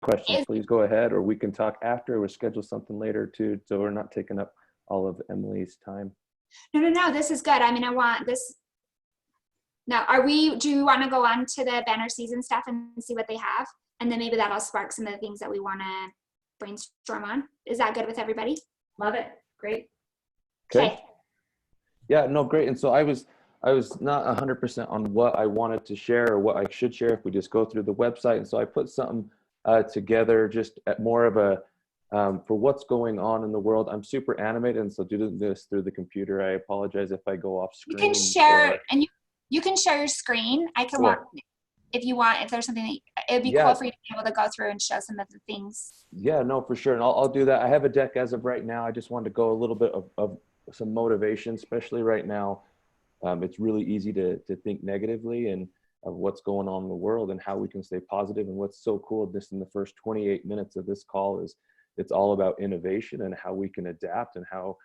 questions, Is, please go ahead, or we can talk after or schedule something later too, so we're not taking up all of Emily's time. no, this is good. I mean, I want this. Now, do you want to go on to the banner season stuff and see what they have? And then maybe that'll spark some of the things that we want to brainstorm on. Is that good with everybody? Love it. Great. Okay. Yeah, no, great. And so I was not 100% on what I wanted to share or what I should share if we just go through the website. And so I put something together just at more of a, for what's going on in the world. I'm super animated, and so doing this through the computer, I apologize if I go off screen. You can share, and you can share your screen. I can walk, if you want, if there's something that, it'd be cool for you to be able to go through and show some of the things. Yeah, no, for sure. And I'll do that. I have a deck as of right now. I just wanted to go a little bit of some motivation, especially right now. It's really easy to think negatively and of what's going on in the world and how we can stay positive. And what's so cool just in the first 28 minutes of this call is it's all about innovation and how we can adapt and how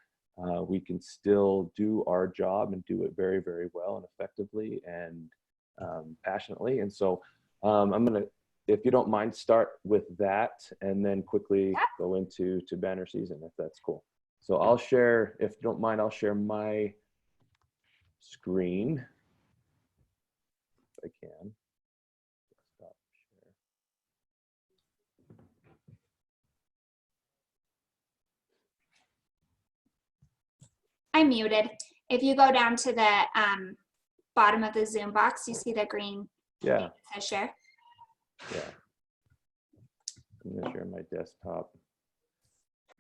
we can still do our job and do it very, very well and effectively and passionately. And so I'm going to, if you don't mind, start with that and then quickly go into banner season, if that's cool. So I'll share, if you don't mind, I'll share my screen if I can. Stop share. I'm muted. If you go down to the bottom of the Zoom box, you see the green thing that says share. Yeah. I'm gonna share my desktop.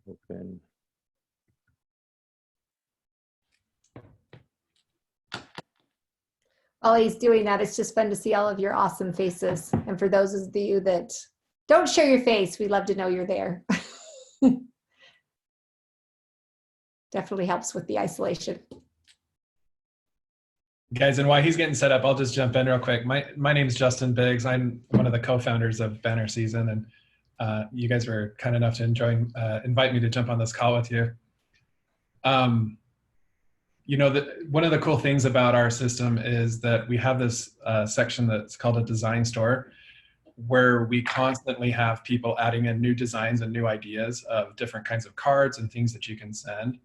Open. While he's doing that, it's just fun to see all of your awesome faces. And for those of you that don't share your face, we'd love to know you're there. Definitely helps with the isolation. Guys, and while he's getting set up, I'll just jump in real quick. My name is Justin Biggs. I'm one of the co-founders of Banner Season, and you guys were kind enough to invite me to jump on this call with you. You know, one of the cool things about our system is that we have this section that's called a design store, where we constantly have people adding in new designs and new ideas of different kinds of cards and things that you can send.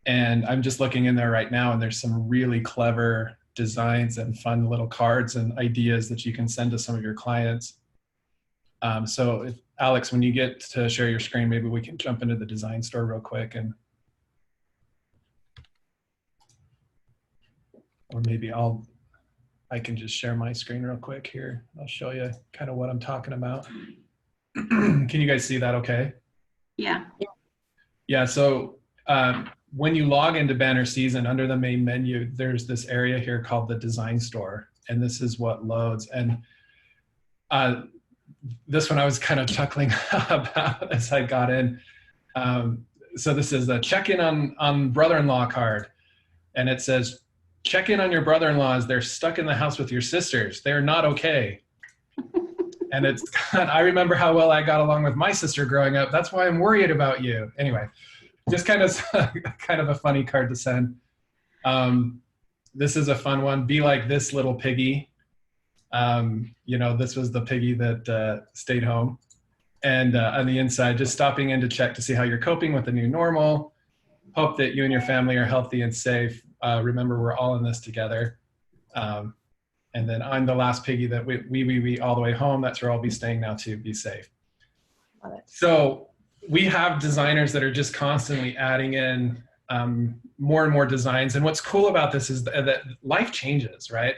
And I'm just looking in there right now, and there's some really clever designs and fun little cards and ideas that you can send to some of your clients. So if, Alex, when you get to share your screen, maybe we can jump into the design store real quick, and or maybe I can just share my screen real quick here. I'll show you kind of what I'm talking about. Can you guys see that okay? Yeah. Yeah, so when you log into Banner Season, under the main menu, there's this area here called the Design Store, and this is what loads. And this one I was kind of chuckling about as I got in. So this is a check-in on brother-in-law card, and it says, check in on your brother-in-laws. They're stuck in the house with your sisters. They're not okay. And it's, I remember how well I got along with my sister growing up. That's why I'm worried about you. Anyway, just kind of a funny card to send. This is a fun one. Be like this little piggy. You know, this was the piggy that stayed home. And on the inside, just stopping in to check to see how you're coping with the new normal. Hope that you and your family are healthy and safe. Remember, we're all in this together. And then I'm the last piggy that we all the way home. That's where I'll be staying now too. Be safe. So we have designers that are just constantly adding in more and more designs. And what's cool about this is that life changes, right?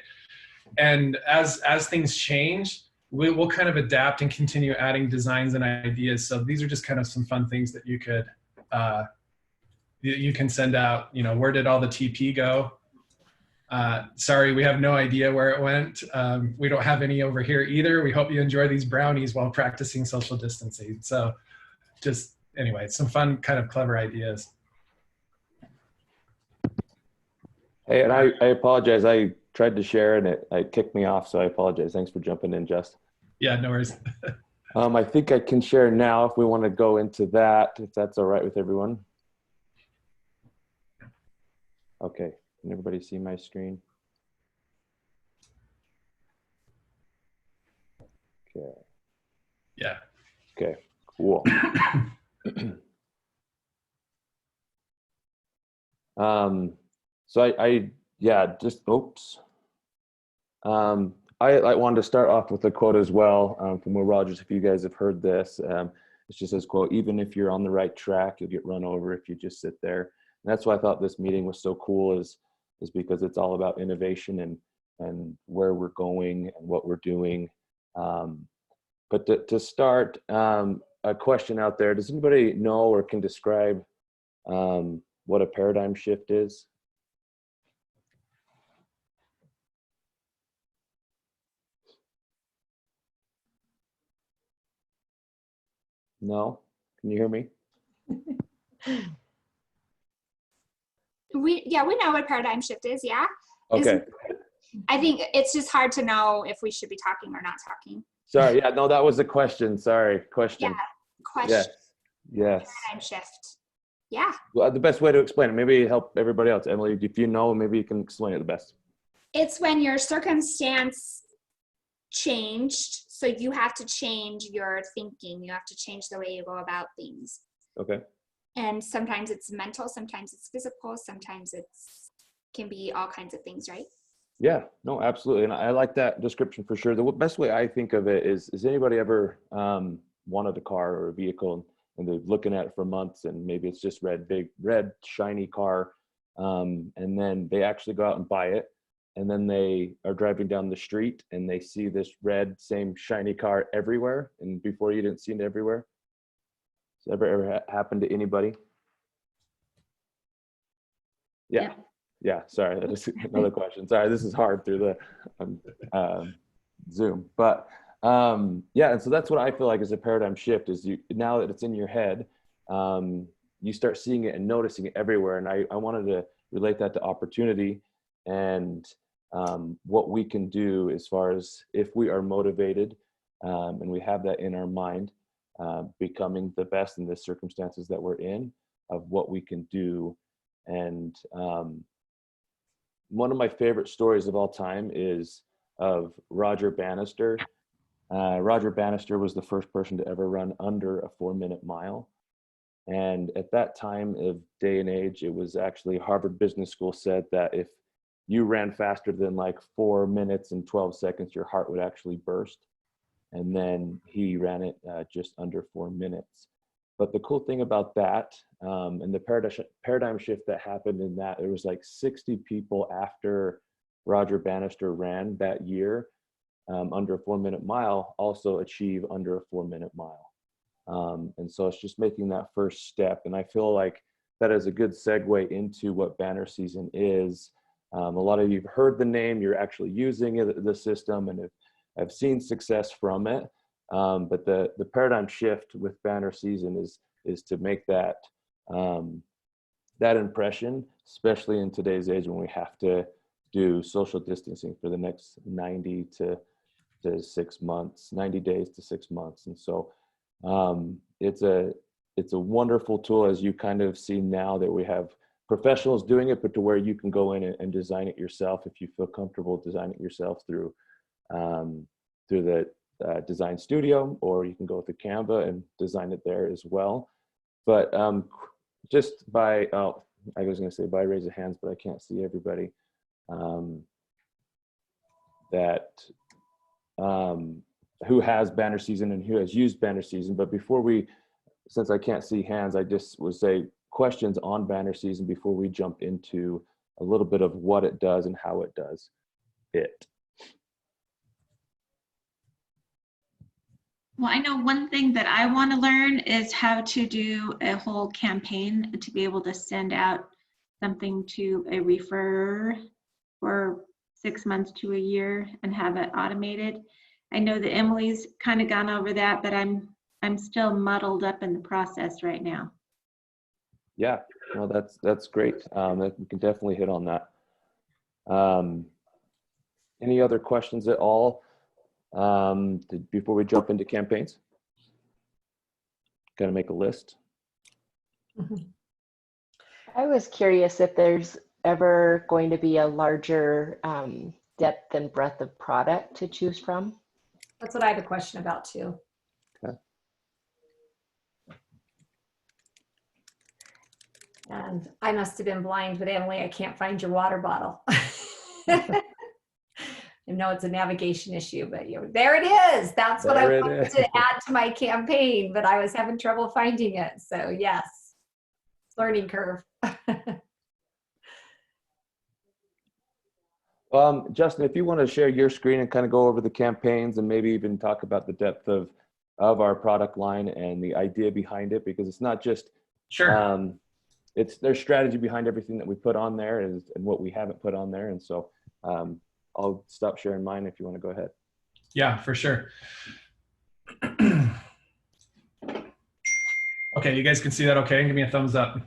And as things change, we'll kind of adapt and continue adding designs and ideas. So these are just kind of some fun things that you could you can send out. You know, where did all the TP go? Sorry, we have no idea where it went. We don't have any over here either. We hope you enjoy these brownies while practicing social distancing. So just, anyway, some fun kind of clever ideas. Hey, and I apologize. I tried to share and it kicked me off, so I apologize. Thanks for jumping in, Just. Yeah, no worries. I think I can share now if we want to go into that, if that's all right with everyone. Okay, can everybody see my screen? Okay. Yeah. Okay, cool. So yeah, just, oops. I wanted to start off with a quote as well, from Will Rogers, if you guys have heard this. It just says, quote, "Even if you're on the right track, you'll get run over if you just sit there." And that's why I thought this meeting was so cool, is because it's all about innovation and where we're going and what we're doing. But to start, a question out there, does anybody know or can describe what a paradigm shift is? No? Can you hear me? We know what paradigm shift is. Yeah. Okay. I think it's just hard to know if we should be talking or not talking. Sorry. Yeah, no, that was the question. Sorry. Question. Yeah. Question. Yes. Yes. Paradigm shift. Yeah. Well, the best way to explain it, maybe help everybody else. Emily, if you know, maybe you can explain it the best. It's when your circumstance changed, so you have to change your thinking. You have to change the way you go about things. Okay. And sometimes it's mental, sometimes it's physical, sometimes it's can be all kinds of things, right? Yeah, no, absolutely. And I like that description for sure. The best way I think of it is anybody ever wanted a car or a vehicle and they're looking at it for months and maybe it's just big, red, shiny car. And then they actually go out and buy it. And then they are driving down the street and they see this red, same shiny car everywhere. And before you didn't see it everywhere. Has ever happened to anybody? Yeah. Yeah, sorry, that is another question. Sorry, this is hard through the Zoom. But yeah, and so that's what I feel like is a paradigm shift, is now that it's in your head, you start seeing it and noticing it everywhere. And I wanted to relate that to opportunity and what we can do as far as if we are motivated and we have that in our mind, becoming the best in the circumstances that we're in, of what we can do. And one of my favorite stories of all time is of Roger Bannister. Roger Bannister was the first person to ever run under a 4-minute mile. And at that time of day and age, it was actually Harvard Business School said that if you ran faster than like 4 minutes and 12 seconds, your heart would actually burst. And then he ran it just under 4 minutes. But the cool thing about that, and the paradigm shift that happened in that, there was like 60 people after Roger Bannister ran that year under a 4-minute mile also achieve under a 4-minute mile. And so it's just making that first step. And I feel like that is a good segue into what Banner Season is. A lot of you have heard the name, you're actually using it, the system, and have seen success from it. But the paradigm shift with Banner Season is to make that that impression, especially in today's age when we have to do social distancing for the next 90 to 6 months, 90 days to 6 months. And so it's a wonderful tool, as you kind of see now that we have professionals doing it, but to where you can go in and design it yourself if you feel comfortable designing it yourself through the design studio, or you can go with the Canva and design it there as well. But just by, I was going to say by raise of hands, but I can't see everybody that who has Banner Season and who has used Banner Season. But before we, since I can't see hands, I just would say questions on Banner Season before we jump into a little bit of what it does and how it does it. Well, I know one thing that I want to learn is how to do a whole campaign to be able to send out something to a referrer for 6 months to a year and have it automated. I know that Emily's kind of gone over that, but I'm still muddled up in the process right now. Yeah, no, that's great. We can definitely hit on that. Any other questions at all before we jump into campaigns? Got to make a list. I was curious if there's ever going to be a larger depth and breadth of product to choose from. That's what I have a question about too. Okay. And I must have been blind, but Emily, I can't find your water bottle. I know it's a navigation issue, but there it is. That's what I There it wanted is. to add to my campaign, but I was having trouble finding it. So yes, learning curve. Justin, if you want to share your screen and kind of go over the campaigns and maybe even talk about the depth of our product line and the idea behind it, because it's not just, Sure. there's strategy behind everything that we put on there and what we haven't put on there. And so I'll stop sharing mine if you want to go ahead. Yeah, for sure. Okay, you guys can see that okay? Give me a thumbs up.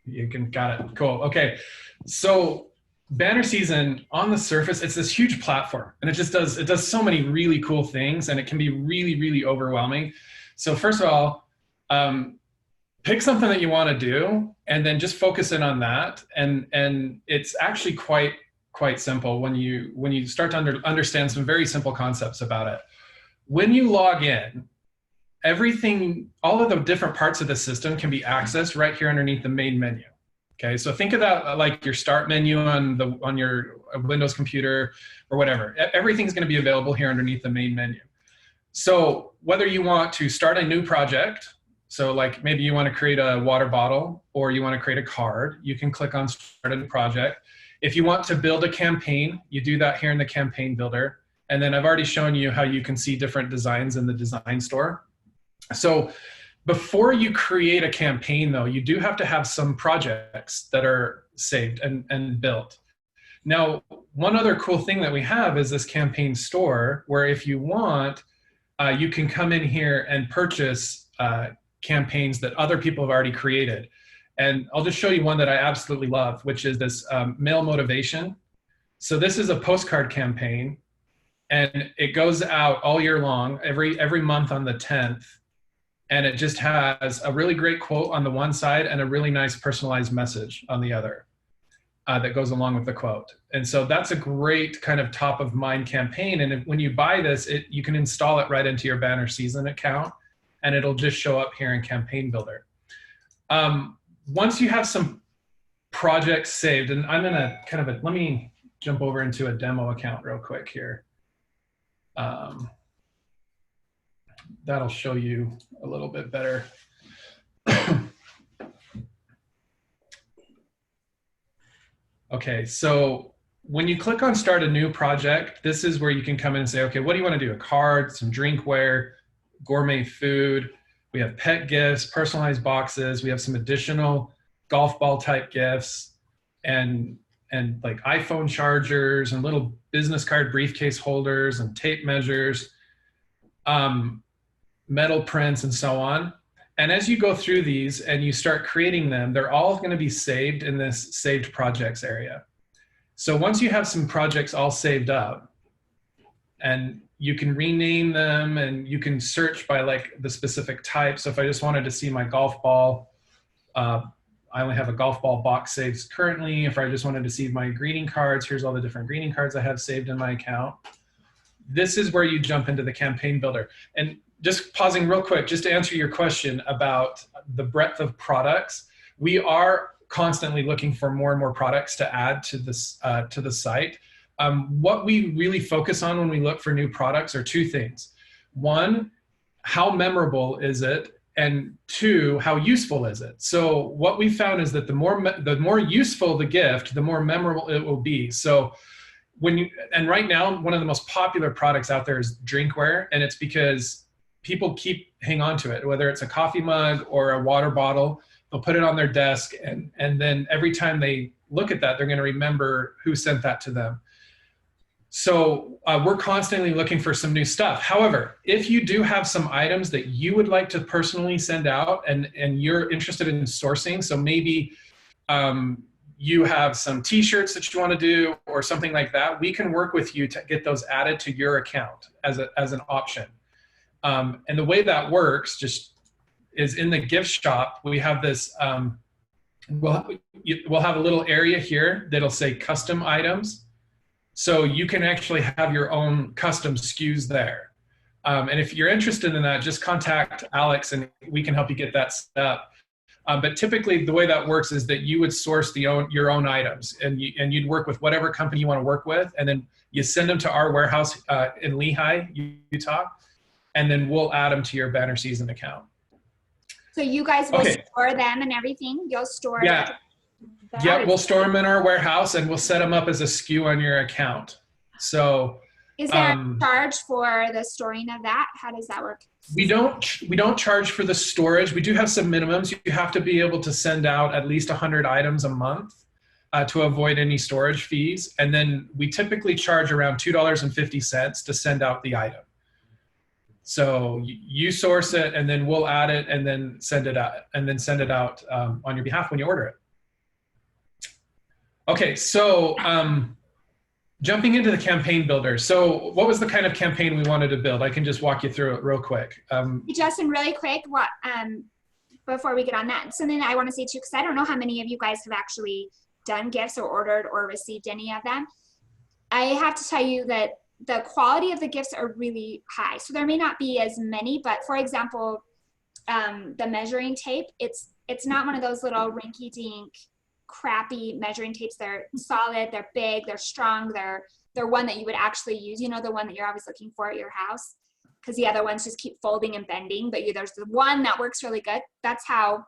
You can, got it. Cool. Okay. So Banner Season, on the surface, it's this huge platform, and it does so many really cool things, and it can be really, really overwhelming. So first of all, pick something that you want to do, and then just focus in on that. And it's actually quite simple when you start to understand some very simple concepts about it. When you log in, everything, all of the different parts of the system can be accessed right here underneath the main menu. Okay, so think of that like your start menu on your Windows computer or whatever. Everything's going to be available here underneath the main menu. So whether you want to start a new project, so like maybe you want to create a water bottle or you want to create a card, you can click on Start a New Project. If you want to build a campaign, you do that here in the Campaign Builder. And then I've already shown you how you can see different designs in the Design Store. So before you create a campaign, though, you do have to have some projects that are saved and built. Now, one other cool thing that we have is this Campaign Store, where if you want, you can come in here and purchase campaigns that other people have already created. And I'll just show you one that I absolutely love, which is this Mail Motivation. So this is a postcard campaign, and it goes out all year long, every month on the 10th. And it just has a really great quote on the one side and a really nice personalized message on the other that goes along with the quote. And so that's a great kind of top of mind campaign. And when you buy this, you can install it right into your Banner Season account, and it'll just show up here in Campaign Builder. Once you have some projects saved, and I'm gonna let me jump over into a demo account real quick here. That'll show you a little bit better. Okay, so when you click on Start a New Project, this is where you can come in and say, okay, what do you want to do? A card, some drinkware, gourmet food. We have pet gifts, personalized boxes. We have some additional golf ball type gifts and like iPhone chargers and little business card briefcase holders and tape measures. Metal prints and so on. And as you go through these and you start creating them, they're all going to be saved in this saved projects area. So once you have some projects all saved up, and you can rename them and you can search by like the specific type. So if I just wanted to see my golf ball, I only have a golf ball box saved currently. If I just wanted to see my greeting cards, here's all the different greeting cards I have saved in my account. This is where you jump into the Campaign Builder. And just pausing real quick, just to answer your question about the breadth of products, we are constantly looking for more and more products to add to this to the site. What we really focus on when we look for new products are two things. One, how memorable is it? And two, how useful is it? So what we found is that the more useful the gift, the more memorable it will be. So and right now, one of the most popular products out there is drinkware, and it's because people hang on to it, whether it's a coffee mug or a water bottle, they'll put it on their desk, and then every time they look at that, they're going to remember who sent that to them. So we're constantly looking for some new stuff. However, if you do have some items that you would like to personally send out and you're interested in sourcing, so maybe you have some t-shirts that you want to do or something like that, we can work with you to get those added to your account as an option. And the way that works just is in the gift shop, we have this, we'll have a little area here that'll say custom items. So you can actually have your own custom SKUs there. And if you're interested in that, just contact Alex and we can help you get that set up. But typically the way that works is that you would source your own items, and you'd work with whatever company you want to work with, and then you send them to our warehouse in Lehi, Utah, and then we'll add them to your Banner Season account. So you guys will Okay. store them and everything? You'll store Yeah. them? Yep, we'll store them in our warehouse and we'll set them up as a SKU on your account. So Is there a charge for the storing of that? How does that work? we don't charge for the storage. We do have some minimums. You have to be able to send out at least 100 items a month to avoid any storage fees. And then we typically charge around $2.50 to send out the item. So you source it, and then we'll add it, and then send it out, on your behalf when you order it. Okay, so jumping into the campaign builder. So what was the kind of campaign we wanted to build? I can just walk you through it real quick. Hey, Justin, really quick, before we get on that, something that I want to say too, because I don't know how many of you guys have actually done gifts or ordered or received any of them. I have to tell you that the quality of the gifts are really high. So there may not be as many, but for example, the measuring tape, it's not one of those little rinky-dink crappy measuring tapes. They're solid, they're big, they're strong, they're one that you would actually use, you know, the one that you're always looking for at your house, because the other ones just keep folding and bending, but there's the one that works really good. That's how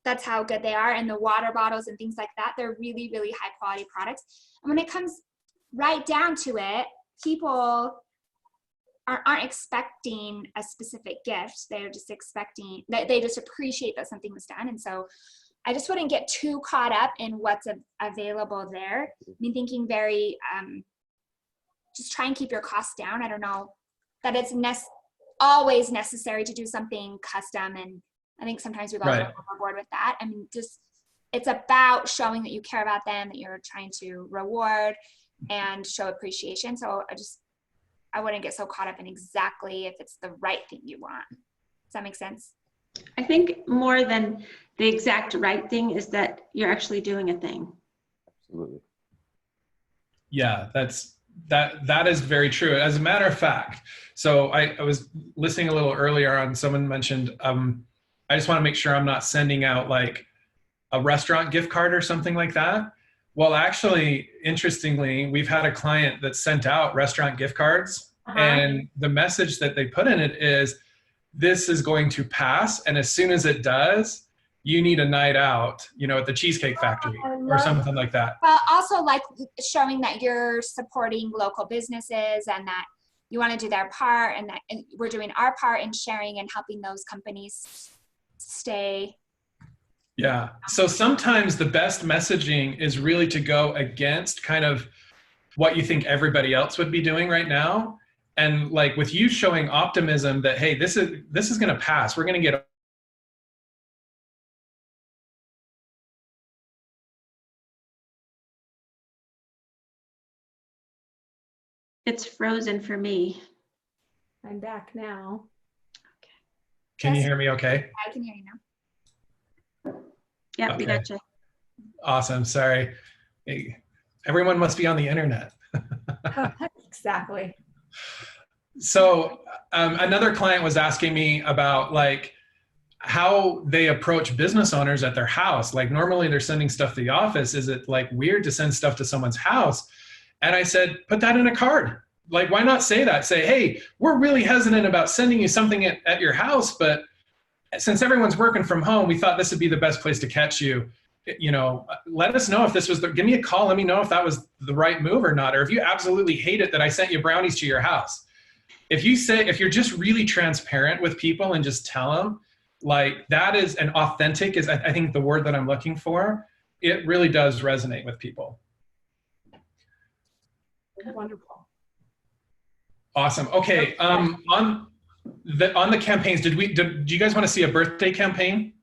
good they are. And the water bottles and things like that, they're really, really high quality products. And when it comes right down to it, people aren't expecting a specific gift. They're just expecting that they just appreciate that something was done. And so I just wouldn't get too caught up in what's available there. I mean, thinking very, just try and keep your costs down. I don't know that it's always necessary to do something custom. And I think sometimes we go overboard with that. I mean, just, it's about showing that you care about them, that you're trying to reward and show appreciation. So I wouldn't get so caught up in exactly if it's the right thing you want. Does that make sense? I think more than the exact right thing is that you're actually doing a thing. Absolutely. Yeah, that is very true. As a matter of fact, so I was listening a little earlier on, someone mentioned, I just want to make sure I'm not sending out like a restaurant gift card or something like that. Well, actually, interestingly, we've had a client that sent out restaurant gift cards, and the message that they put in it is, this is going to pass, and as soon as it does, you need a night out, you know, at the Cheesecake Factory or something like that. Well, also like showing that you're supporting local businesses and that you want to do their part, and that we're doing our part in sharing and helping those companies stay. Yeah. So sometimes the best messaging is really to go against kind of what you think everybody else would be doing right now. And like with you showing optimism that, hey, this is going to pass. We're going to get. It's frozen for me. I'm back now. Can you hear me okay? I can hear you now. Yeah, we Okay. got you. Awesome. Sorry. Hey, everyone must be on the internet. Exactly. So another client was asking me about like how they approach business owners at their house. Like normally they're sending stuff to the office. Is it like weird to send stuff to someone's house? And I said, put that in a card. Like, why not say that? Say, hey, we're really hesitant about sending you something at your house, but since everyone's working from home, we thought this would be the best place to catch you. You know, let us know if this was give me a call. Let me know if that was the right move or not. Or if you absolutely hate it that I sent you brownies to your house. If you're just really transparent with people and just tell them, like, that is an authentic is I think the word that I'm looking for, it really does resonate with people. Wonderful. Awesome. Okay. On the campaigns, do you guys want to see a birthday campaign?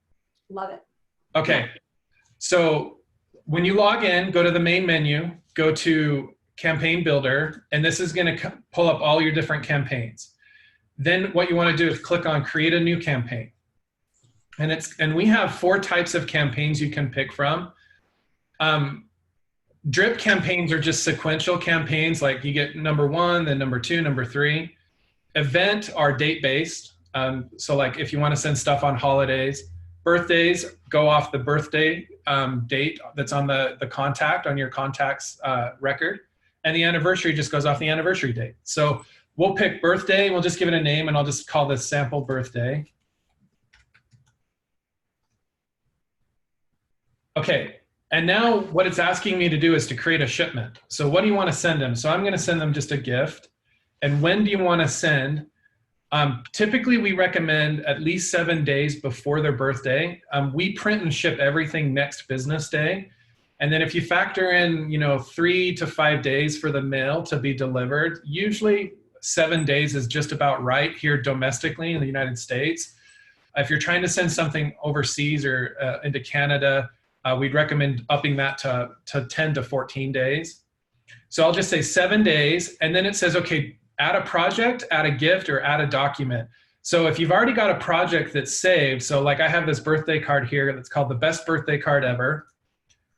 Love it. Okay. So when you log in, go to the main menu, go to Campaign Builder, and this is going to pull up all your different campaigns. Then what you want to do is click on Create a New Campaign. And we have 4 types of campaigns you can pick from. Drip campaigns are just sequential campaigns, like you get number 1, then number 2, number 3. Event are date-based. So like if you want to send stuff on holidays, birthdays go off the birthday date that's on the contact, on your contacts record. And the anniversary just goes off the anniversary date. So we'll pick birthday, we'll just give it a name, and I'll just call this sample birthday. Okay, and now what it's asking me to do is to create a shipment. So what do you want to send them? So I'm going to send them just a gift. And when do you want to send? Typically, we recommend at least 7 days before their birthday. We print and ship everything next business day. And then if you factor in, 3 to 5 days for the mail to be delivered, usually 7 days is just about right here domestically in the United States. If you're trying to send something overseas or into Canada, we'd recommend upping that to 10 to 14 days. So I'll just say 7 days, and then it says, okay, add a project, add a gift, or add a document. So if you've already got a project that's saved, so like I have this birthday card here that's called the best birthday card ever.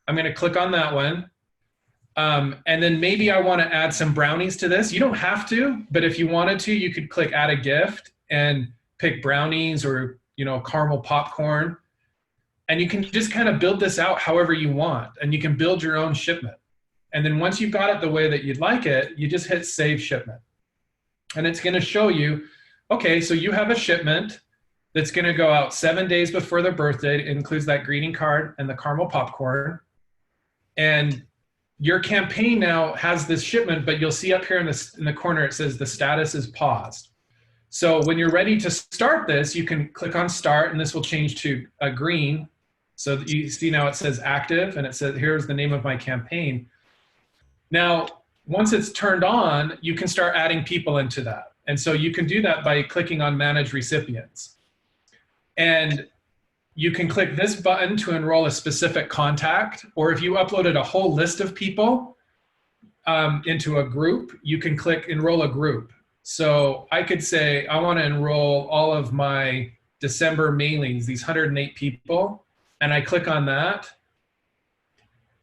I'm going to click on that one. And then maybe I want to add some brownies to this. You don't have to, but if you wanted to, you could click add a gift and pick brownies or, caramel popcorn. And you can just kind of build this out however you want, and you can build your own shipment. And then once you've got it the way that you'd like it, you just hit save shipment. And it's going to show you, okay, so you have a shipment that's going to go out 7 days before their birthday. It includes that greeting card and the caramel popcorn. And your campaign now has this shipment, but you'll see up here in the corner, it says the status is paused. So when you're ready to start this, you can click on start, and this will change to a green. So that you see now it says active, and it says, here's the name of my campaign. Now, once it's turned on, you can start adding people into that. And so you can do that by clicking on Manage Recipients. And you can click this button to enroll a specific contact, or if you uploaded a whole list of people into a group, you can click Enroll a Group. So I could say, I want to enroll all of my December mailings, these 108 people, and I click on that.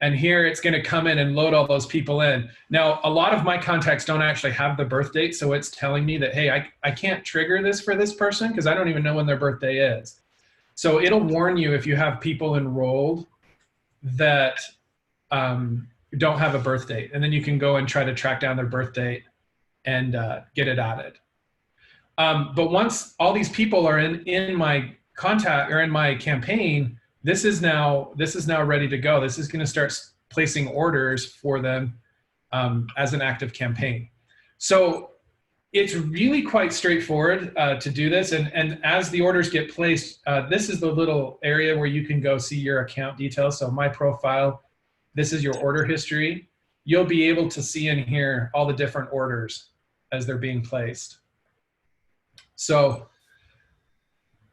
And here it's going to come in and load all those people in. Now, a lot of my contacts don't actually have the birth date, so it's telling me that, hey, I can't trigger this for this person because I don't even know when their birthday is. So it'll warn you if you have people enrolled that don't have a birth date. And then you can go and try to track down their birth date and get it added. But once all these people are in my contact or in my campaign, this is now ready to go. This is going to start placing orders for them as an active campaign. So it's really quite straightforward to do this. And as the orders get placed, this is the little area where you can go see your account details. So my profile, this is your order history. You'll be able to see in here all the different orders as they're being placed. So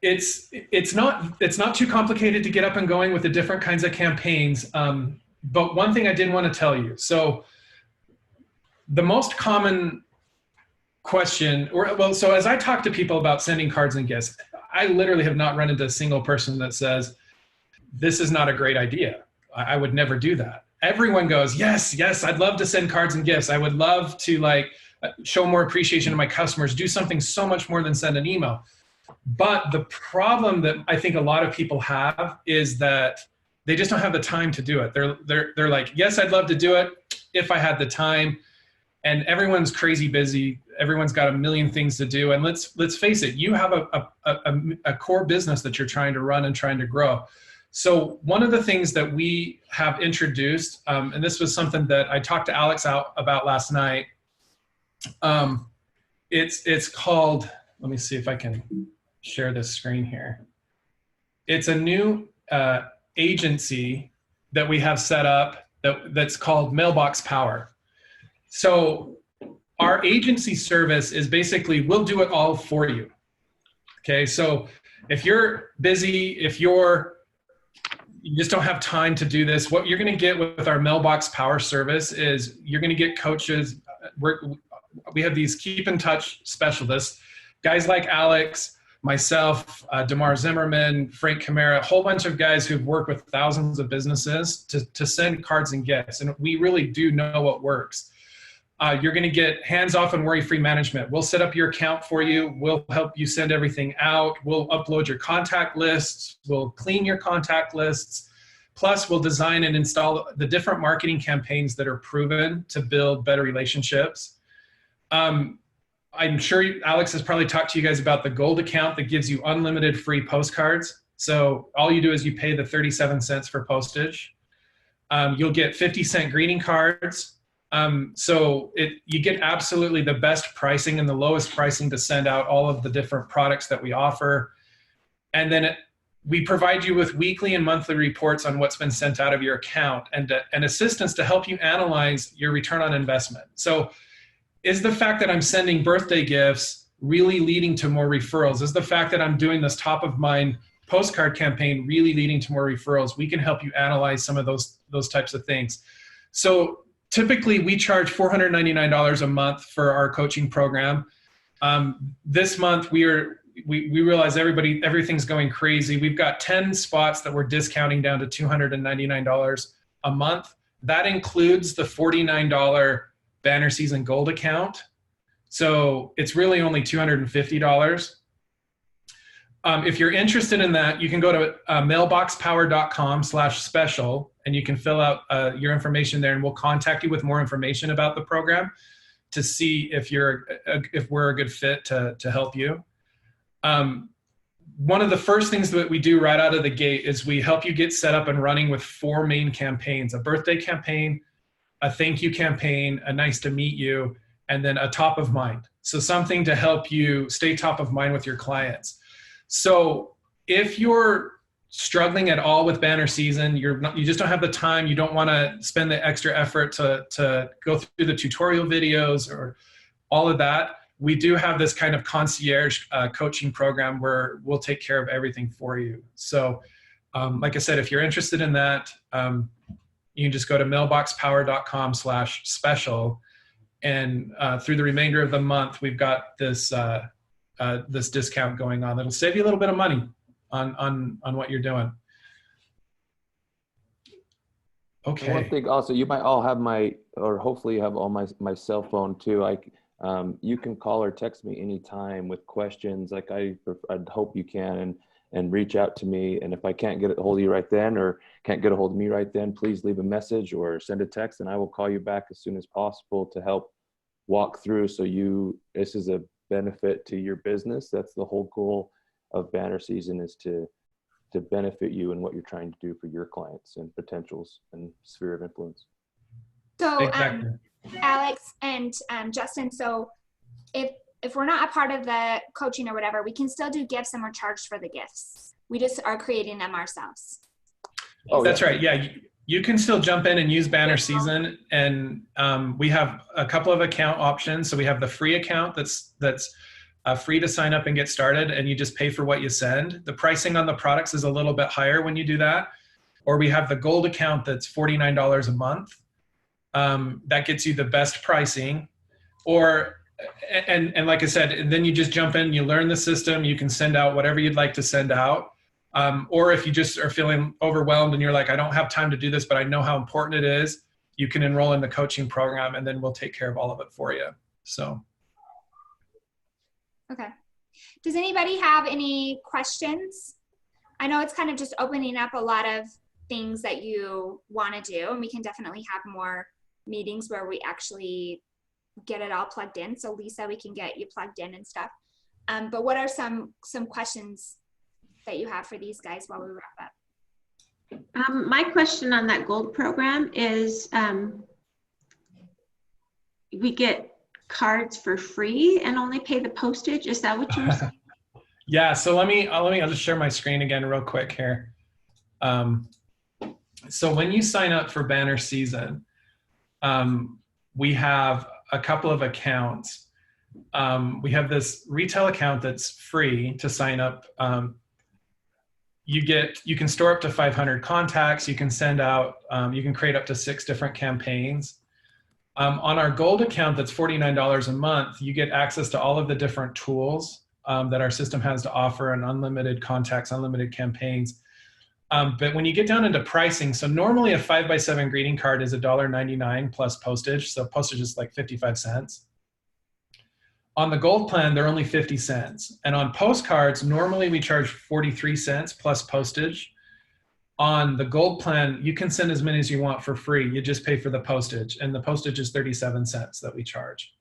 it's not too complicated to get up and going with the different kinds of campaigns. But one thing I did want to tell you. So the most common question, so as I talk to people about sending cards and gifts, I literally have not run into a single person that says, this is not a great idea. I would never do that. Everyone goes, yes, I'd love to send cards and gifts. I would love to show more appreciation to my customers, do something so much more than send an email. But the problem that I think a lot of people have is that they just don't have the time to do it. They're like, yes, I'd love to do it if I had the time. And everyone's crazy busy. Everyone's got a million things to do. And let's face it, you have a core business that you're trying to run and trying to grow. So one of the things that we have introduced, and this was something that I talked to Alex about last night. It's called, let me see if I can share this screen here. It's a new agency that we have set up that's called Mailbox Power. So our agency service is basically, we'll do it all for you. Okay, so if you're busy, if you just don't have time to do this, what you're going to get with our Mailbox Power service is you're going to get coaches. We have these keep in touch specialists, guys like Alex, myself, Damar Zimmerman, Frank Camara, a whole bunch of guys who've worked with thousands of businesses to send cards and gifts. And we really do know what works. You're going to get hands-off and worry-free management. We'll set up your account for you. We'll help you send everything out. We'll upload your contact lists. We'll clean your contact lists. Plus, we'll design and install the different marketing campaigns that are proven to build better relationships. I'm sure Alex has probably talked to you guys about the Gold account that gives you unlimited free postcards. So all you do is you pay the 37 cents for postage. You'll get 50-cent greeting cards. So you get absolutely the best pricing and the lowest pricing to send out all of the different products that we offer. And then we provide you with weekly and monthly reports on what's been sent out of your account and assistance to help you analyze your return on investment. So is the fact that I'm sending birthday gifts really leading to more referrals? Is the fact that I'm doing this top of mind postcard campaign really leading to more referrals? We can help you analyze some of those types of things. So typically we charge $499 a month for our coaching program. This month we realize everything's going crazy. We've got 10 spots that we're discounting down to $299 a month. That includes the $49 Banner Season Gold account. So it's really only $250. If you're interested in that, you can go to mailboxpower.com/special and you can fill out your information there, and we'll contact you with more information about the program to see if we're a good fit to help you. One of the first things that we do right out of the gate is we help you get set up and running with 4 main campaigns: a birthday campaign, a thank you campaign, a nice to meet you, and then a top of mind. So something to help you stay top of mind with your clients. So if you're struggling at all with banner season, you just don't have the time, you don't want to spend the extra effort to go through the tutorial videos or all of that, we do have this kind of concierge coaching program where we'll take care of everything for you. So like I said, if you're interested in that, you can just go to mailboxpower.com/special, and through the remainder of the month, we've got this this discount going on that'll save you a little bit of money on what you're doing. Okay. One thing also, you might all have hopefully you have all my cell phone too. You can call or text me anytime with questions. Like I'd hope you can, and reach out to me. And if I can't get a hold of you right then, or can't get a hold of me right then, please leave a message or send a text, and I will call you back as soon as possible to help walk through. So this is a benefit to your business. That's the whole goal of Banner Season, is to benefit you in what you're trying to do for your clients and potentials and sphere of influence. So Exactly. Alex and Justin, so if we're not a part of the coaching or whatever, we can still do gifts, and we're charged for the gifts. We just are creating them ourselves. Oh, That's right. Yeah, you can still jump in and use Banner Season, and we have a couple of account options. So we have the free account that's free to sign up and get started, and you just pay for what you send. The pricing on the products is a little bit higher when you do that. Or we have the Gold account that's $49 a month. That gets you the best pricing. And like I said, and then you just jump in, you learn the system, you can send out whatever you'd like to send out. Or if you just are feeling overwhelmed and you're like, I don't have time to do this, but I know how important it is, you can enroll in the coaching program, and then we'll take care of all of it for you. So. Okay. Does anybody have any questions? I know it's kind of just opening up a lot of things that you want to do, and we can definitely have more meetings where we actually get it all plugged in. So Lisa, we can get you plugged in and stuff. But what are some questions that you have for these guys while we wrap up? My question on that Gold program is, we get cards for free and only pay the postage. Is that what you're saying? Yeah. So I'll just share my screen again real quick here. So when you sign up for Banner Season, we have a couple of accounts. We have this retail account that's free to sign up. You can store up to 500 contacts. You can send out, you can create up to 6 different campaigns. On our Gold account that's $49 a month, you get access to all of the different tools that our system has to offer, and unlimited contacts, unlimited campaigns. But when you get down into pricing, so normally a 5x7 greeting card is $1.99 plus postage. So postage is like 55 cents. On the gold plan, they're only 50 cents. And on postcards, normally we charge 43 cents plus postage. On the gold plan, you can send as many as you want for free. You just pay for the postage. And the postage is 37 cents that we charge.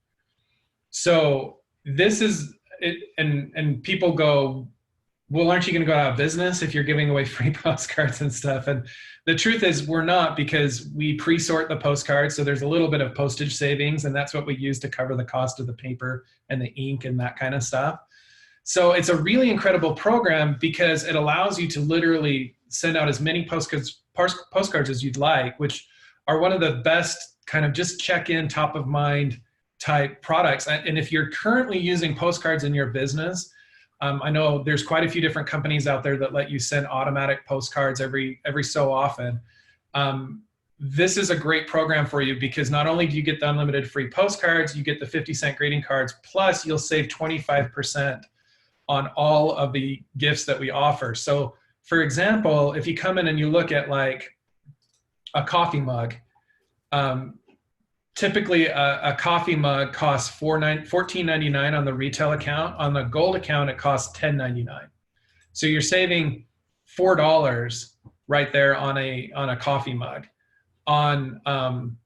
So this is it. And people go, well, aren't you going to go out of business if you're giving away free postcards and stuff? And the truth is we're not, because we pre-sort the postcards. So there's a little bit of postage savings, and that's what we use to cover the cost of the paper and the ink and that kind of stuff. So it's a really incredible program because it allows you to literally send out as many postcards as you'd like, which are one of the best kind of just check-in, top of mind type products. And if you're currently using postcards in your business, I know there's quite a few different companies out there that let you send automatic postcards every so often. This is a great program for you because not only do you get the unlimited free postcards, you get the 50-cent greeting cards, plus you'll save 25% on all of the gifts that we offer. So for example, if you come in and you look at like a coffee mug, typically a coffee mug costs $14.99 on the retail account. On the gold account, it costs $10.99. So you're saving $4 right there on a coffee mug. On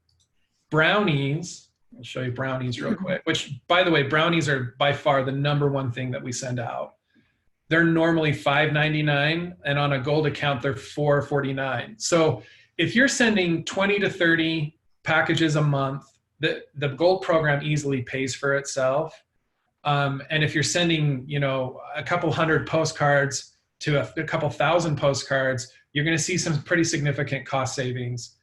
brownies, I'll show you brownies real quick, which by the way, brownies are by far the #1 thing that we send out. They're normally $5.99, and on a gold account, they're $4.49. So if you're sending 20 to 30 packages a month, the gold program easily pays for itself. And if you're sending, a couple hundred postcards to a couple thousand postcards, you're going to see some pretty significant cost savings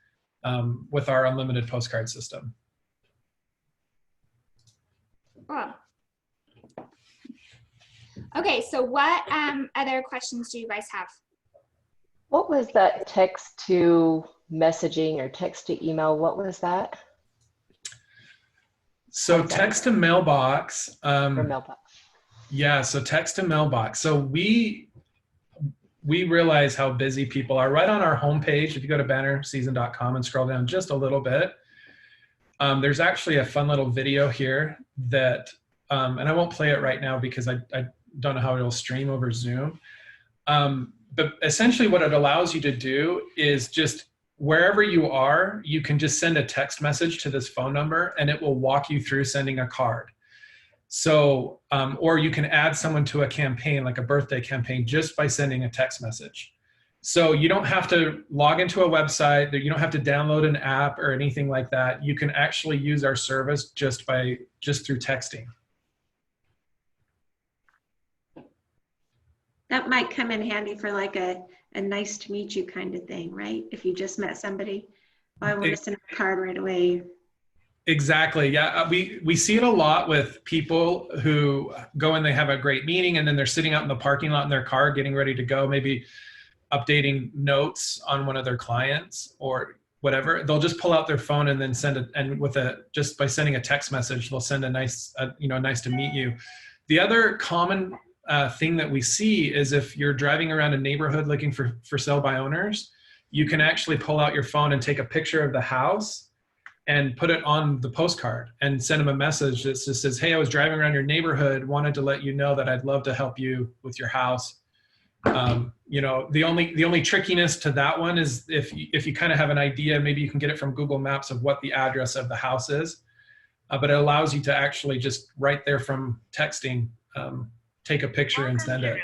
with our unlimited postcard system. Cool. Okay, so what other questions do you guys have? What was that text to messaging or text to email? What was that? So text to mailbox. Or mailbox? Yeah, so text to mailbox. So we realize how busy people are. Right on our homepage, if you go to bannerseason.com and scroll down just a little bit, there's actually a fun little video here that, and I won't play it right now because I don't know how it'll stream over Zoom. But essentially what it allows you to do is just wherever you are, you can just send a text message to this phone number and it will walk you through sending a card. So, or you can add someone to a campaign, like a birthday campaign, just by sending a text message. So you don't have to log into a website, you don't have to download an app or anything like that. You can actually use our service just through texting. That might come in handy for like a nice to meet you kind of thing, right? If you just met somebody, I want to send a card right away. Exactly. Yeah. We see it a lot with people who go and they have a great meeting and then they're sitting out in the parking lot in their car getting ready to go, maybe updating notes on one of their clients or whatever. They'll just pull out their phone and then send it. And just by sending a text message, they'll send a nice, nice to meet you. The other common thing that we see is if you're driving around a neighborhood looking for sale by owners, you can actually pull out your phone and take a picture of the house and put it on the postcard and send them a message that just says, hey, I was driving around your neighborhood, wanted to let you know that I'd love to help you with your house. The only trickiness to that one is if you kind of have an idea, maybe you can get it from Google Maps of what the address of the house is, but it allows you to actually just right there from texting, take a picture and send it.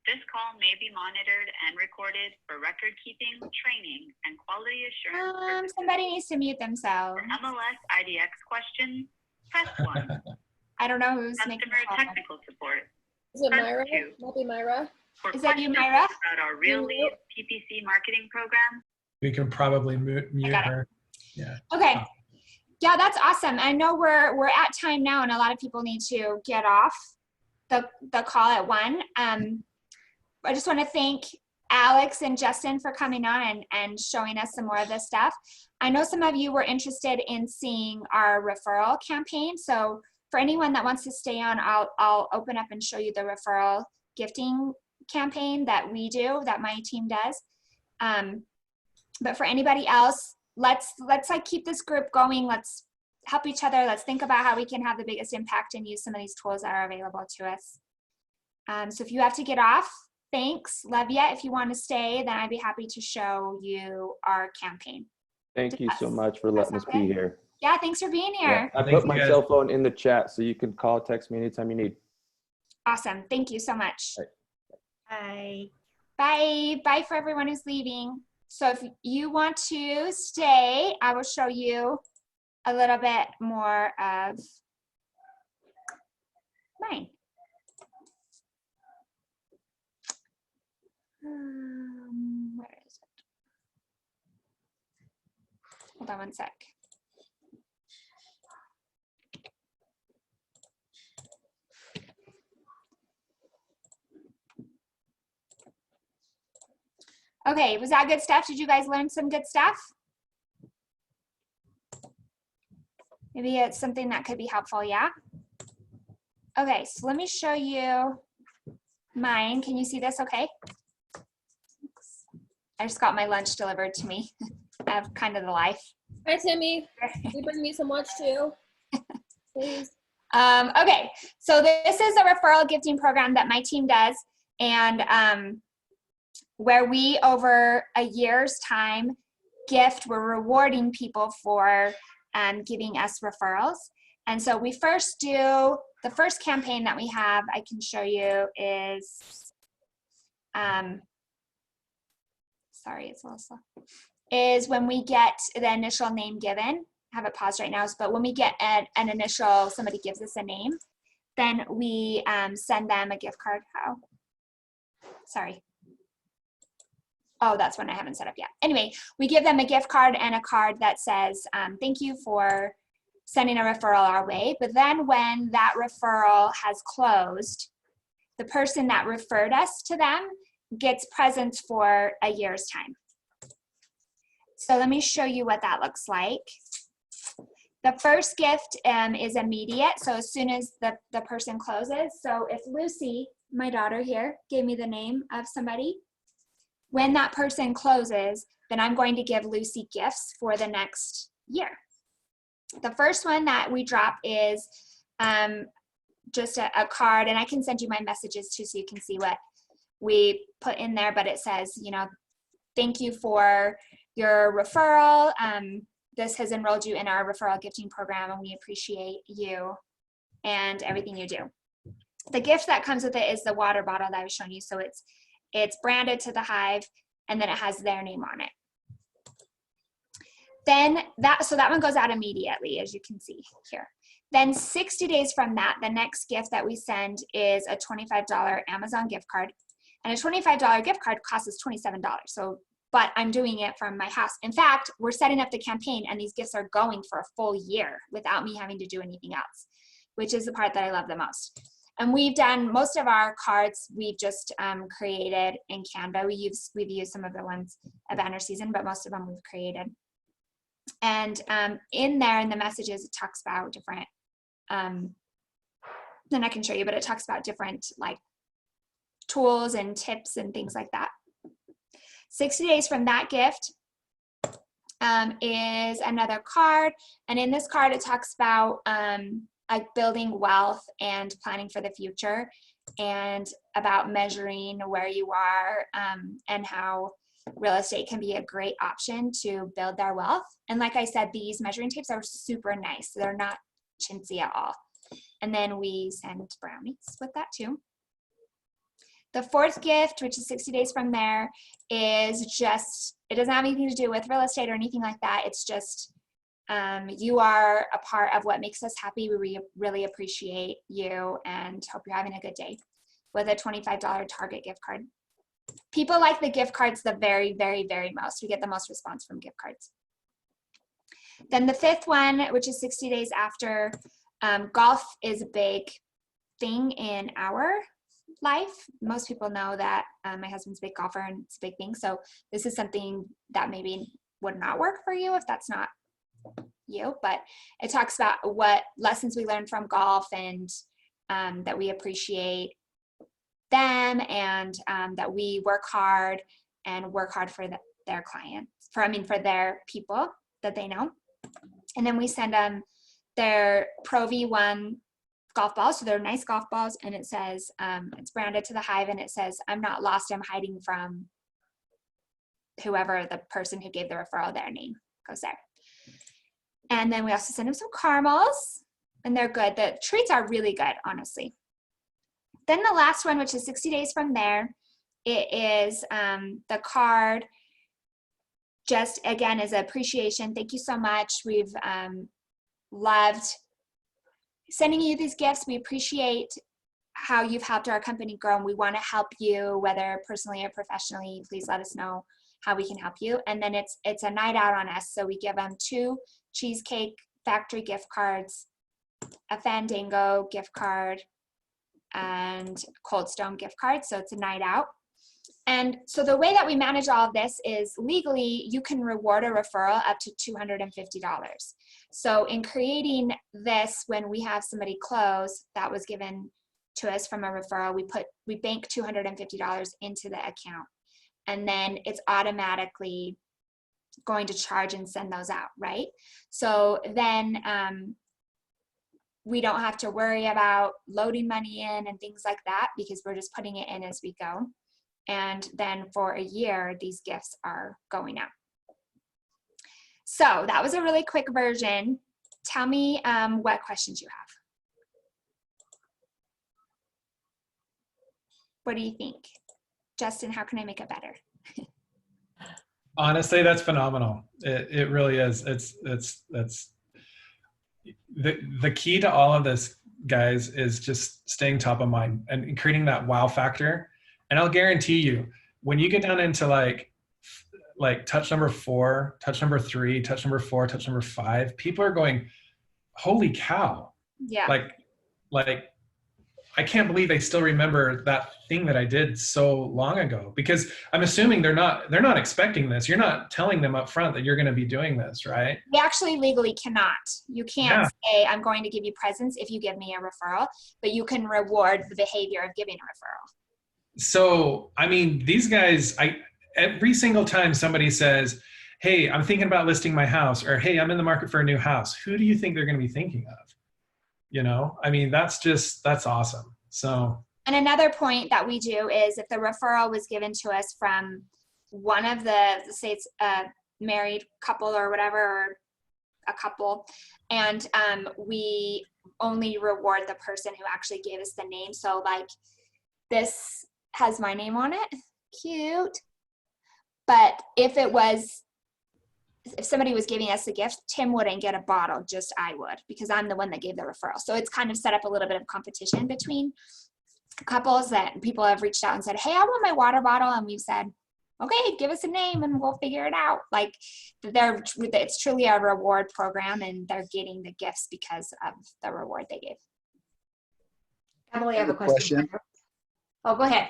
This call may be monitored and recorded for record keeping, training, and quality assurance purposes. Somebody needs to mute themselves. For MLS IDX questions, press 1. I don't know who's making Customer the call. technical support. Is it Press Myra? 2. Maybe Myra? For Is that you, questions Myra? about our Real Lead PPC marketing program, We can probably mute got it. her. Yeah. Okay. Yeah, that's awesome. I know we're at time now and a lot of people need to get off the call at 1. I just want to thank Alex and Justin for coming on and showing us some more of this stuff. I know some of you were interested in seeing our referral campaign. So for anyone that wants to stay on, I'll open up and show you the referral gifting campaign that we do, that my team does. But for anybody else, let's like keep this group going. Let's help each other. Let's think about how we can have the biggest impact and use some of these tools that are available to us. So if you have to get off, thanks. Love ya. If you want to stay, then I'd be happy to show you our campaign. Thank you so much for letting us be here. Yeah, thanks for being Yeah, here. I Thank put you, my guys. cell phone in the chat so you can call, text me anytime you need. Awesome. Thank you so much. Bye. Bye. Bye for everyone who's leaving. So if you want to stay, I will show you a little bit more of mine. Where is it? Hold on one sec. Okay, was that good stuff? Did you guys learn some good stuff? Maybe it's something that could be helpful, yeah? Okay, so let me show you mine. Can you see this okay? I just got my lunch delivered to me. I have kind of the life. Hi, Timmy. You bring me some lunch too, please. Okay, so this is a referral gifting program that my team does, and where we, over a year's time, we're rewarding people for giving us referrals. And so we first do, the first campaign that we have, I can show you, is, sorry, it's a little slow, is when we get the initial name given. I have it paused right now, but when we get an initial, somebody gives us a name, then we send them a gift card. Oh, sorry. Oh, that's one I haven't set up yet. Anyway, we give them a gift card and a card that says, thank you for sending a referral our way. But then when that referral has closed, the person that referred us to them gets presents for a year's time. So let me show you what that looks like. The first gift is immediate. So as soon as the person closes. So if Lucy, my daughter here, gave me the name of somebody, when that person closes, then I'm going to give Lucy gifts for the next year. The first one that we drop is just a card, and I can send you my messages too so you can see what we put in there, but it says, you know, thank you for your referral. This has enrolled you in our referral gifting program, and we appreciate you and everything you do. The gift that comes with it is the water bottle that I was showing you. So it's branded to the Hive, and then it has their name on it. Then so that one goes out immediately, as you can see here. Then 60 days from that, the next gift that we send is a $25 Amazon gift card. And a $25 gift card costs us $27. So, but I'm doing it from my house. In fact, we're setting up the campaign, and these gifts are going for a full year without me having to do anything else, which is the part that I love the most. And we've done most of our cards, we've just created in Canva. We've used some of the ones at Banner Season, but most of them we've created. And in there, in the messages, it talks about different, then I can show you, but it talks about different like tools and tips and things like that. 60 days from that gift is another card. And in this card, it talks about like building wealth and planning for the future, and about measuring where you are, and how real estate can be a great option to build their wealth. And like I said, these measuring tapes are super nice. They're not chintzy at all. And then we send brownies with that too. The fourth gift, which is 60 days from there, is just, it doesn't have anything to do with real estate or anything like that. It's just, you are a part of what makes us happy. We really appreciate you and hope you're having a good day, with a $25 Target gift card. People like the gift cards the very, very, very most. We get the most response from gift cards. Then the fifth one, which is 60 days after, golf is a big thing in our life. Most people know that my husband's a big golfer, and it's a big thing. So this is something that maybe would not work for you if that's not you, but it talks about what lessons we learned from golf, and that we appreciate them and that we work hard and work hard for their clients, for their people that they know. And then we send them their Pro V1 golf balls. So they're nice golf balls. And it says, it's branded to the Hive and it says, I'm not lost, I'm hiding from whoever the person who gave the referral, their name goes there. And then we also send them some caramels and they're good. The treats are really good, honestly. Then the last one, which is 60 days from there, it is the card, just again, as appreciation. Thank you so much. We've loved sending you these gifts. We appreciate how you've helped our company grow and we want to help you, whether personally or professionally. Please let us know how we can help you. And then it's a night out on us. So we give them 2 Cheesecake Factory gift cards, a Fandango gift card, and Cold Stone gift card. So it's a night out. And so the way that we manage all of this is legally, you can reward a referral up to $250. So in creating this, when we have somebody close that was given to us from a referral, we bank $250 into the account. And then it's automatically going to charge and send those out, right? So then we don't have to worry about loading money in and things like that because we're just putting it in as we go. And then for a year, these gifts are going out. So that was a really quick version. Tell me what questions you have. What do you think? Justin, how can I make it better? Honestly, that's phenomenal. It really is. That's the key to all of this, guys, is just staying top of mind and creating that wow factor. And I'll guarantee you, when you get down into like touch number 4, touch number 3, touch number 4, touch number 5, people are going, holy cow. Yeah. Like I can't believe they still remember that thing that I did so long ago, because I'm assuming they're not expecting this. You're not telling them up front that you're going to be doing this, right? We actually legally cannot. You can't say, I'm going to give you presents if you give me a referral, but you can reward the behavior of giving a referral. So, I mean, these guys, every single time somebody says, hey, I'm thinking about listing my house, or hey, I'm in the market for a new house, who do you think they're going to be thinking of? You know, I mean, that's awesome. So. And another point that we do is if the referral was given to us from one of say it's a married couple or whatever, or a couple, and we only reward the person who actually gave us the name. So like this has my name on it, cute. But if somebody was giving us a gift, Tim wouldn't get a bottle, just I would, because I'm the one that gave the referral. So it's kind of set up a little bit of competition between couples that people have reached out and said, hey, I want my water bottle. And we've said, okay, give us a name and we'll figure it out. Like it's truly a reward program and they're getting the gifts because of the reward they gave. Emily, I have a question. Oh, go ahead.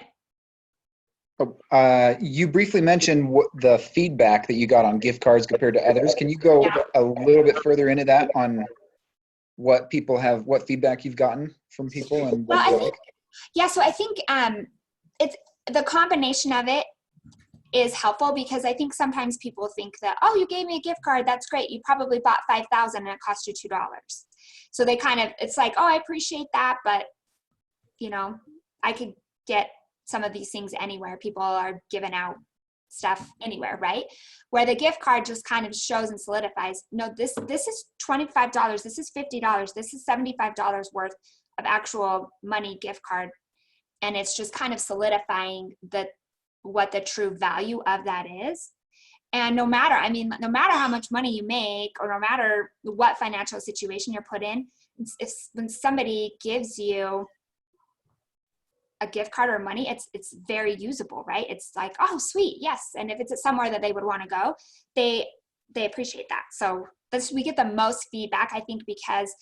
You briefly mentioned the feedback that you got on gift cards compared to others. Can you go a little bit further into that on what feedback you've gotten from people? And so I think it's the combination of it is helpful, because I think sometimes people think that, oh, you gave me a gift card, that's great. You probably bought $5,000 and it cost you $2. So they it's like, oh, I appreciate that, but you know, I could get some of these things anywhere. People are giving out stuff anywhere, right? Where the gift card just kind of shows and solidifies, no, this is $25, this is $50, this is $75 worth of actual money gift card. And it's just kind of solidifying what the true value of that is. And no matter how much money you make, or no matter what financial situation you're put in, when somebody gives you a gift card or money, it's very usable, right? It's like, oh, sweet, yes. And if it's somewhere that they would want to go, they appreciate that. So we get the most feedback, I think, because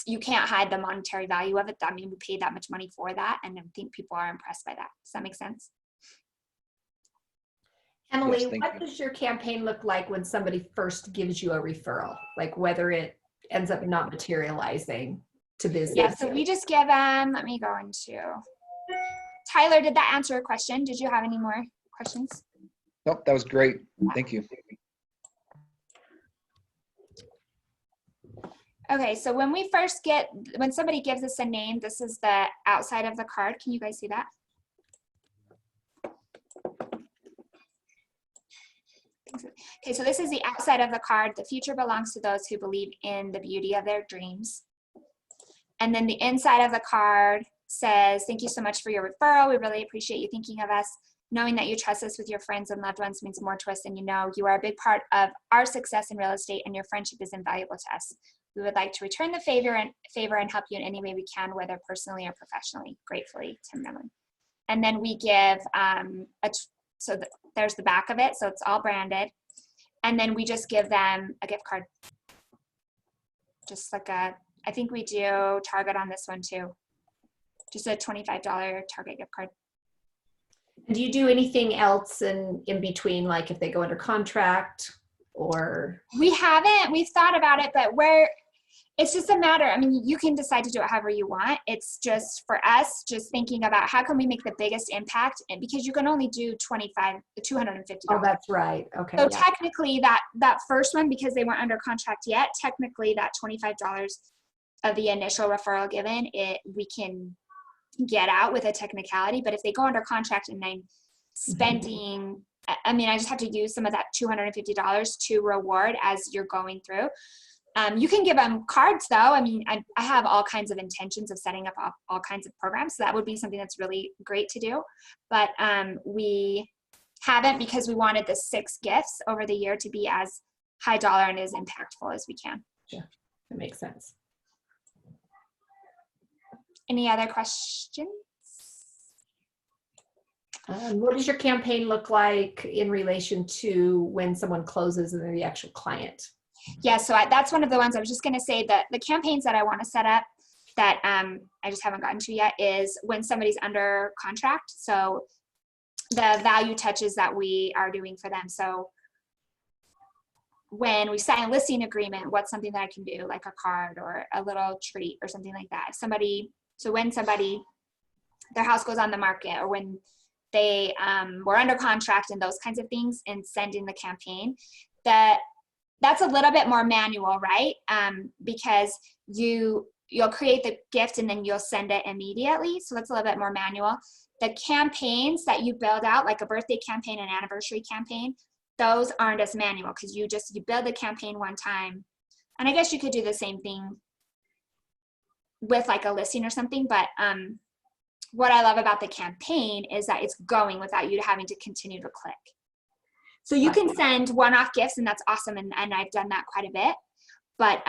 you can't hide the monetary value of it. I mean, we paid that much money for that, and I think people are impressed by that. Does that make sense? Emily, Yes, what does your campaign look like when somebody first gives you a referral? Like whether it ends up not materializing? to business. Yeah, so we just give them, let me go into, Tyler, did that answer a question? Did you have any more questions? Nope, that was great. Thank you. Okay, so when somebody gives us a name, this is the outside of the card. Can you guys see that? Okay, so this is the outside of the card. The future belongs to those who believe in the beauty of their dreams. And then the inside of the card says, thank you so much for your referral. We really appreciate you thinking of us. Knowing that you trust us with your friends and loved ones means more to us than you know. You are a big part of our success in real estate, and your friendship is invaluable to us. We would like to return the favor and help you in any way we can, whether personally or professionally. Gratefully, Tim Mellon. And then we give, there's the back of it, so it's all branded. And then we just give them a gift card. Just like I think we do Target on this one too. Just a $25 Target gift card. Do you do anything else in between, like if they go under contract or? We've thought about it, but it's just a matter, I mean, you can decide to do it however you want. It's just for us, just thinking about how can we make the biggest impact, and because you can only do $250. Oh, that's right. Okay. So yeah. technically that first one, because they weren't under contract yet, technically that $25 of the initial referral given, we can get out with a technicality. But if they go under contract and I'm spending, I mean, I just have to use some of that $250 to reward as you're going through. You can give them cards though. I mean, I have all kinds of intentions of setting up all kinds of programs. So that would be something that's really great to do. But we haven't, because we wanted the 6 gifts over the year to be as high dollar and as impactful as we can. Yeah, that makes sense. Any other questions? What does your campaign look like in relation to when someone closes and they're the actual client? Yeah, so that's one of the ones I was just going to say, that the campaigns that I want to set up that I just haven't gotten to yet is when somebody's under contract. So the value touches that we are doing for them. So when we sign a listing agreement, what's something that I can do, like a card or a little treat or something like that. When somebody, their house goes on the market, or when they were under contract and those kinds of things, and sending the campaign, that's a little bit more manual, right? Because you'll create the gift and then you'll send it immediately. So it's a little bit more manual. The campaigns that you build out, like a birthday campaign, an anniversary campaign, those aren't as manual, because you build the campaign one time. And I guess you could do the same thing with like a listing or something. But what I love about the campaign is that it's going without you having to continue to click. So you can send one-off gifts, and that's awesome, and I've done that quite a bit. But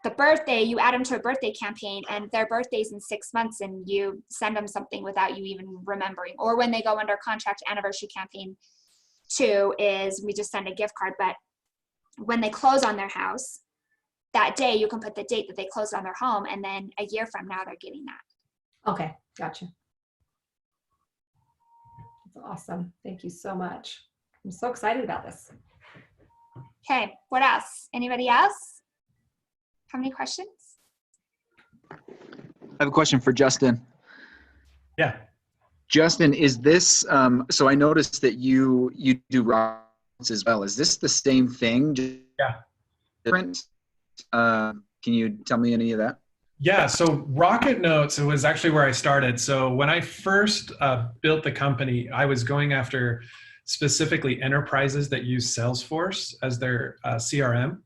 the birthday, you add them to a birthday campaign, and their birthday's in 6 months, and you send them something without you even remembering. Or when they go under contract, anniversary campaign 2 is we just send a gift card. But when they close on their house, that day you can put the date that they closed on their home, and then a year from now they're getting that. Okay, gotcha. That's awesome. Thank you so much. I'm so excited about this. Okay, what else? Anybody else have any questions? I have a question for Justin. Yeah. Justin, is this, so I noticed that you do rockets as well. Is this the same thing? Yeah. Different? Can you tell me any of that? Yeah, so Rocket Notes, it was actually where I started. So when I first built the company, I was going after specifically enterprises that use Salesforce as their CRM.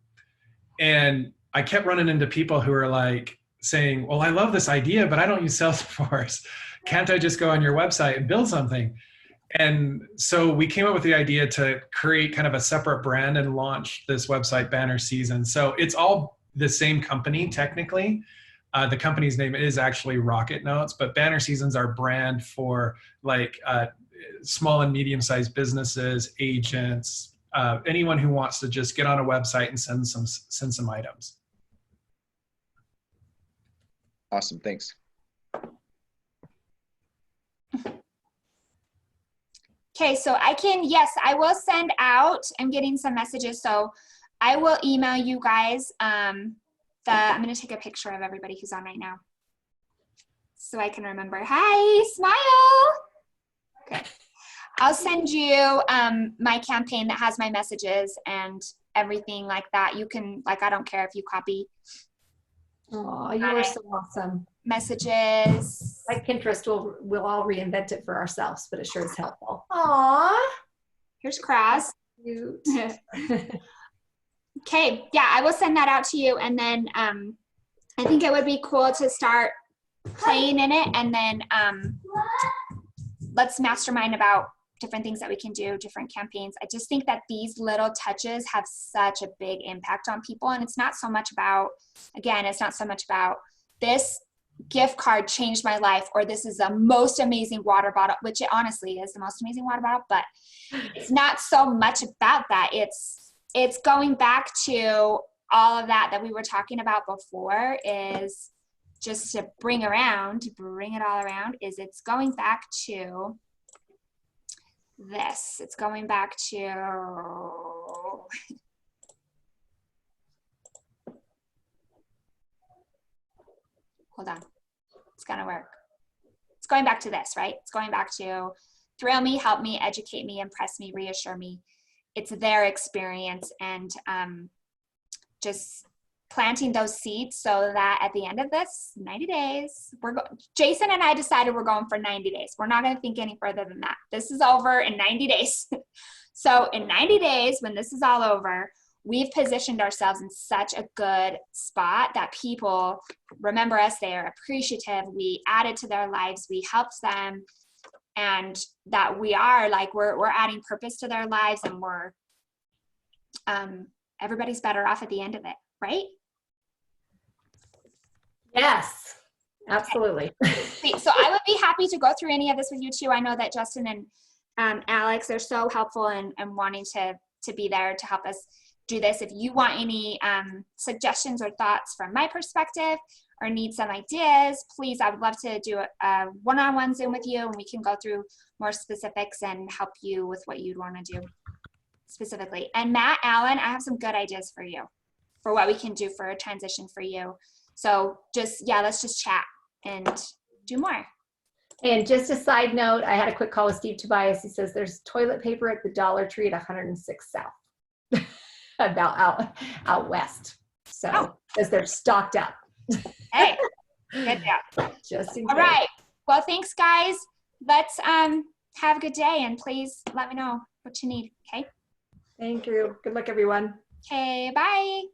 And I kept running into people who are like saying, well, I love this idea, but I don't use Salesforce. Can't I just go on your website and build something? And so we came up with the idea to create kind of a separate brand and launch this website, Banner Season. So it's all the same company technically. The company's name is actually Rocket Notes, but Banner Season's our brand for like small and medium-sized businesses, agents, anyone who wants to just get on a website and send some items. Awesome, thanks. Okay, so yes, I will send out, I'm getting some messages, so I will email you guys I'm going to take a picture of everybody who's on right now so I can remember. Hi, smile. Okay. I'll send you my campaign that has my messages and everything like that. You can, like, I don't care if you copy Oh, you are so awesome. messages. Like Pinterest, we'll all reinvent it for ourselves, but it sure is helpful. Aw. Here's Kraz. Cute. Okay, yeah, I will send that out to you. And then I think it would be cool to start playing in it. And then let's mastermind about different things that we can do, different campaigns. I just think that these little touches have such a big impact on people. And it's not so much about, again, it's not so much about this gift card changed my life, or this is the most amazing water bottle, which it honestly is the most amazing water bottle, but it's not so much about that. It's going back to all of that we were talking about before, is just to bring it all around, is it's going back to this. It's going back to, hold on, it's gonna work. It's going back to this, right? It's going back to thrill me, help me, educate me, impress me, reassure me. It's their experience, and just planting those seeds so that at the end of this 90 days, Jason and I decided we're going for 90 days. We're not going to think any further than that. This is over in 90 days. So in 90 days, when this is all over, we've positioned ourselves in such a good spot that people remember us, they are appreciative, we added to their lives, we helped them, and that we are like, we're adding purpose to their lives, and we're, everybody's better off at the end of it, right? Yes, absolutely. So I would be happy to go through any of this with you too. I know that Justin and Alex are so helpful and wanting to be there to help us do this. If you want any suggestions or thoughts from my perspective, or need some ideas, please, I would love to do a one-on-one Zoom with you, and we can go through more specifics and help you with what you'd want to do specifically. And Matt, Allen, I have some good ideas for you for what we can do for a transition for you. So let's just chat and do more. And just a side note, I had a quick call with Steve Tobias. He says there's toilet paper at the Dollar Tree at 106 South, about out west. So because they're stocked up. Hey, good job. Just in all case. right. Well, thanks, guys. Let's have a good day, and please let me know what you need. Okay. Thank you. Good luck, everyone. Okay. Bye.